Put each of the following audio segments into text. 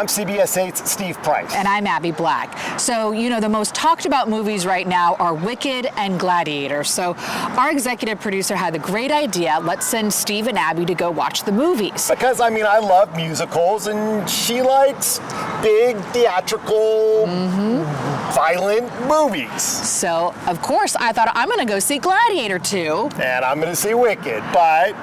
I'm CBS 8's Steve Price. And I'm Abby Black. So, you know, the most talked about movies right now are Wicked and Gladiator. So our executive producer had the great idea, let's send Steve and Abby to go watch the movies. Because, I mean, I love musicals, and she likes big, theatrical, violent movies. So, of course, I thought I'm going to go see Gladiator II. And I'm going to see Wicked, but...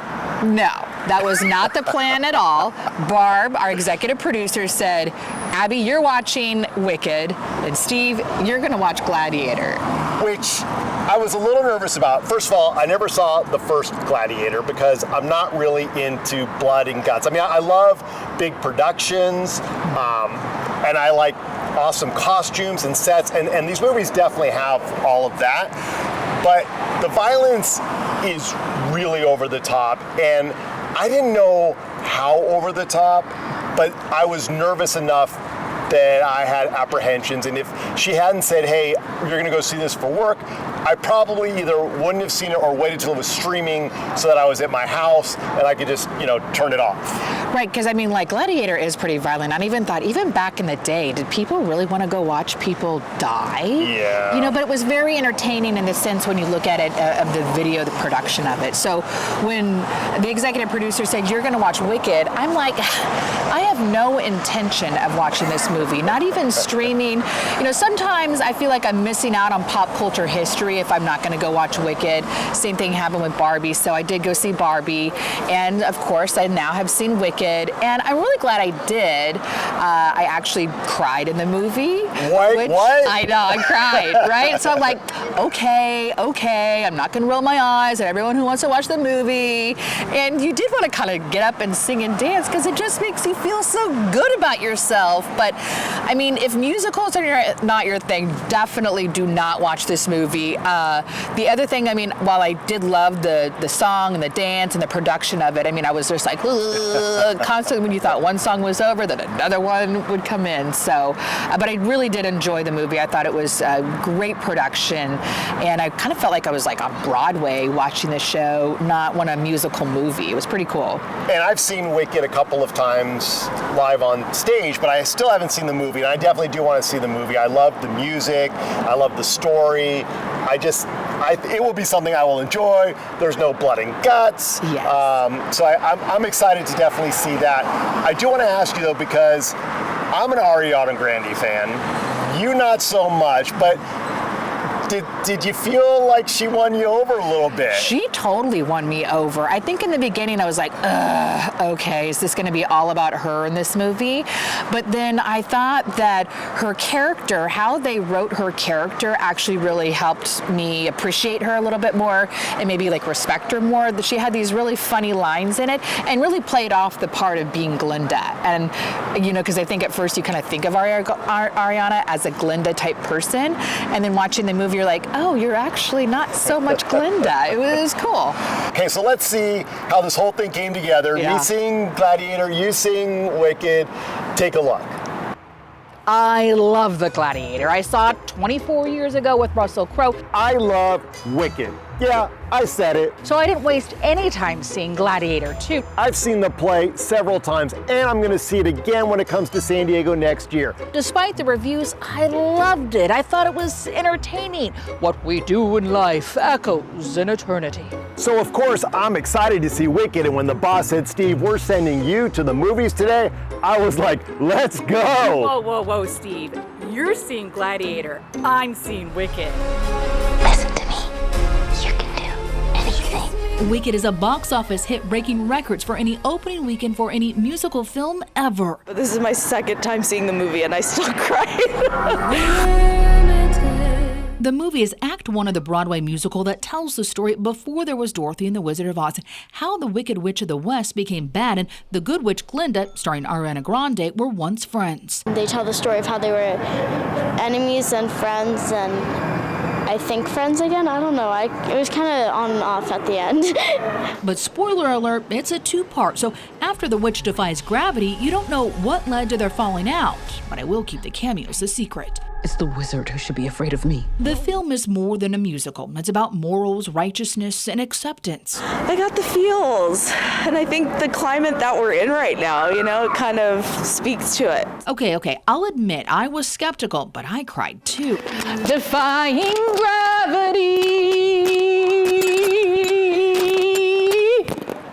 No, that was not the plan at all. Barb, our executive producer, said, Abby, you're watching Wicked, and Steve, you're going to watch Gladiator. Which I was a little nervous about. First of all, I never saw the first Gladiator because I'm not really into blood and guts. I mean, I love big productions, and I like awesome costumes and sets, and these movies definitely have all of that. But the violence is really over the top, and I didn't know how over the top, but I was nervous enough that I had apprehensions, and if she hadn't said, hey, you're gonna go see this for work, I probably either wouldn't have seen it or waited till it was streaming so that I was at my house and I could just, you know, turn it off. Right, because I mean, like, Gladiator is pretty violent. I even thought, even back in the day, did people really want to go watch people die? Yeah. You know, but it was very entertaining in the sense when you look at it, of the video, the production of it. So when the executive producer said, you're going to watch Wicked, I'm like, I have no intention of watching this movie, not even streaming. You know, sometimes I feel like I'm missing out on pop culture history if I'm not going to go watch Wicked. Same thing happened with Barbie, so I did go see Barbie. And of course, I now have seen Wicked. And I'm really glad I did. I actually cried in the movie. What? I know, I cried, right? So I'm like, okay, I'm not going to roll my eyes at everyone who wants to watch the movie. And you did want to kind of get up and sing and dance because it just makes you feel so good about yourself. But I mean, if musicals are not your thing, definitely do not watch this movie. The other thing, I mean, while I did love the song and the dance and the production of it, I mean, I was just like, constantly when you thought one song was over, then another one would come in. So, but I really did enjoy the movie. I thought it was a great production, and I kind of felt like I was like on Broadway watching the show, not a musical movie. It was pretty cool. And I've seen Wicked a couple of times live on stage, but I still haven't seen the movie, and I definitely do want to see the movie. I love the music, I love the story. It will be something I will enjoy. There's no blood and guts. Yes. So I'm excited to definitely see that. I do want to ask you though, because I'm an Ariana Grande fan. You not so much, but did you feel like she won you over a little bit? She totally won me over. I think in the beginning I was like, okay, is this going to be all about her in this movie? But then I thought that her character, how they wrote her character actually really helped me appreciate her a little bit more and maybe like respect her more. She had these really funny lines in it and really played off the part of being Glinda. And, you know, because I think at first you kind of think of Ariana as a Glinda type person, and then watching the movie you're like, oh, you're actually not so much Glinda. It was cool. Okay, so let's see how this whole thing came together. Yeah. Me seeing Gladiator, you seeing Wicked. Take a look. I love The Gladiator. I saw it 24 years ago with Russell Crowe. I love Wicked. Yeah, I said it. So I didn't waste any time seeing Gladiator II. I've seen the play several times, and I'm going to see it again when it comes to San Diego next year. Despite the reviews, I loved it. I thought it was entertaining. What we do in life echoes in eternity. So of course, I'm excited to see Wicked, and when the boss said, Steve, we're sending you to the movies today, I was like, let's go. Whoa, Steve. You're seeing Gladiator. I'm seeing Wicked. Listen to me. You can do anything. Wicked is a box office hit, breaking records for any opening weekend for any musical film ever. This is my second time seeing the movie and I still cry. The movie is Act 1 of the Broadway musical that tells the story before there was Dorothy and the Wizard of Oz, how the Wicked Witch of the West became bad and the Good Witch Glinda, starring Ariana Grande, were once friends. They tell the story of how they were enemies and friends, and I think friends again. I don't know. It was kind of on and off at the end. But spoiler alert, it's a two-part, so after the witch defies gravity, you don't know what led to their falling out. But I will keep the cameos a secret. It's the wizard who should be afraid of me. The film is more than a musical. It's about morals, righteousness, and acceptance. I got the feels. And I think the climate that we're in right now, it kind of speaks to it. Okay, I'll admit I was skeptical, but I cried too. Defying gravity.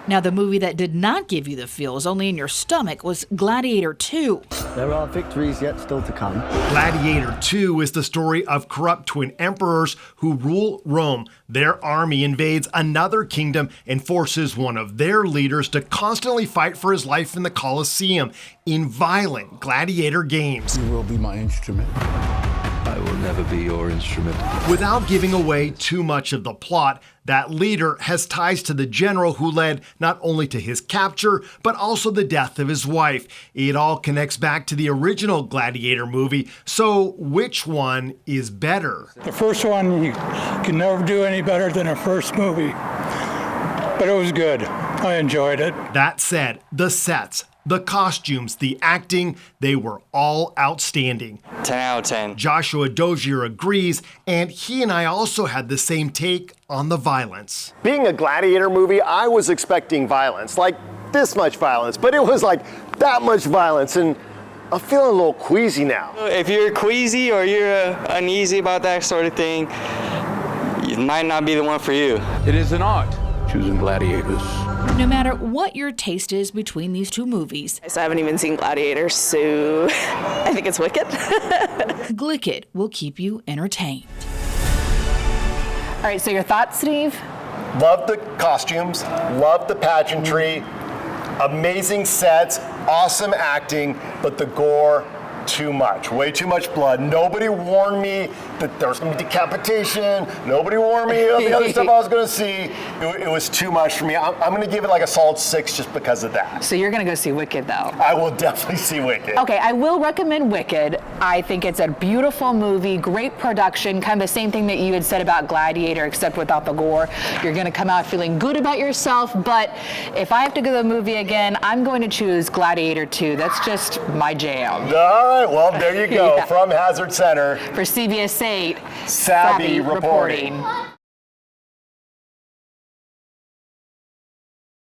Now, the movie that did not give you the feels, only in your stomach, was Gladiator II. There are victories yet still to come. Gladiator II is the story of corrupt twin emperors who rule Rome. Their army invades another kingdom and forces one of their leaders to constantly fight for his life in the Colosseum in violent gladiator games. You will be my instrument. I will never be your instrument. Without giving away too much of the plot, that leader has ties to the general who led not only to his capture, but also the death of his wife. It all connects back to the original Gladiator movie, so which one is better? The first one, you can never do any better than the first movie, but it was good. I enjoyed it. That said, the sets, the costumes, the acting, they were all outstanding. 10 out of 10. Joshua Dozier agrees, and he and I also had the same take on the violence. Being a Gladiator movie, I was expecting violence, like this much violence, but it was like that much violence, and I'm feeling a little queasy now. If you're queasy or you're uneasy about that sort of thing, it might not be the one for you. It is an art, choosing gladiators. No matter what your taste is between these two movies, So I haven't even seen Gladiator, so I think it's Wicked. Glicked will keep you entertained. All right, so your thoughts, Steve? Love the costumes, love the pageantry, amazing sets, awesome acting, but the gore, too much. Way too much blood. Nobody warned me that there was going to be decapitation. Nobody warned me of the other stuff I was going to see. It was too much for me. I'm going to give it like a solid 6 just because of that. So you're going to go see Wicked, though? I will definitely see Wicked. Okay, I will recommend Wicked. I think it's a beautiful movie, great production, kind of the same thing that you had said about Gladiator, except without the gore. You're going to come out feeling good about yourself, but if I have to go to the movie again, I'm going to choose Gladiator II. That's just my jam. All right, well, there you go. Yeah. From Hazard Center. For CBS 8, Savvy Reporting.